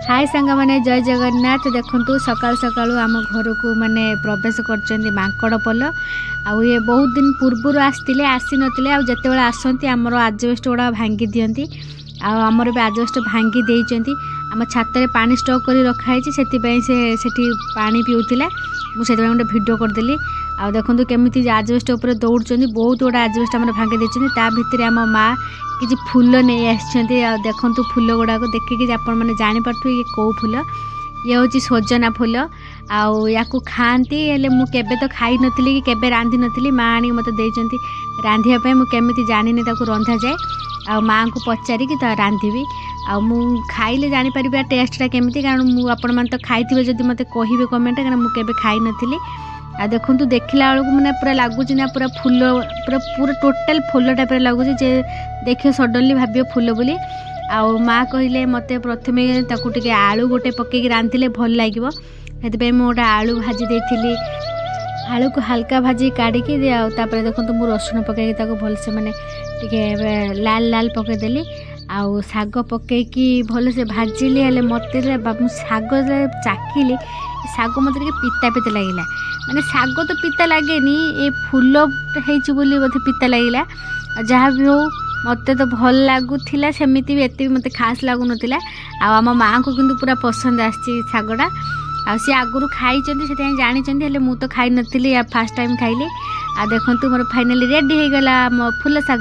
हाय सांग माने जय जगन्नाथ। देखु सकाल सकाल आम घर को माने प्रवेश कर मांकड़ पल आउ ये बहुत दिन पूर्वर आसते आसी नथिले आते आसती आमर आजबेस्ट गुड़ा भांगी दियंती आमर भी आजबेस्ट भांगी देइचंती आम छात पानी स्टॉक कर रखाई से पानी पीउथिला मुझे गोटे भिडियो करदेली आ देखो केमी आजबेस्ट उपर दौड़ बहुत गुड़ा आजबेस्ट आम भांगी देते भितर आम माँ किसी फूल नहीं आसछंती देखु फूल गुड़ाक देखिए आपण मैंने जानीपे ये कौ फूल ये हूँ सजना फूल या खाती हेल्ले मुझे तो खाई नी कि केबे रांधि नी माँ आनी मत देती रांधापी मुझे जानी रंधा जाए आ माँ को पचारिकी तो रांधि खाइले जानीपर टेस्टा केमी कारण मुझे तो खाई जब मत कहे कमेंट कारण मुझे खाई नी आ देखु देखला बेलू मैंने पूरा लगुच ना पूरा फूल पूरा टोटाल फूल टाइप लगुच देख सडनली भाव फूल बोली आउ माँ कहले मत प्रथमे टे आलू गोटे पकईकि रांधिले भल लगे से गोटे आलू भाजी देती आलू को हल्का भाजी काढ़ी देखो मुझे रसुण पकईकि भलसे माने टे लाल लाल पकईदेली आउ शाग पकईकि भलसे भाजिली हेल्ले मत शाग चाखिली शाग मत पिता पिता लगे माने शाग तो पिता लगे ये फूल होली बोधे पिता लगे जहाँ भी हो मत तो भल लगुला सेमती भी एत मत खास लगुन आम माँ को किंतु पूरा पसंद आगटा सी आगुरी खाई से जानी मुझे तो खाई नी फास्ट टाइम खाइली आ देखो मोर फाइनाली रेडी हो गला फूल शाग।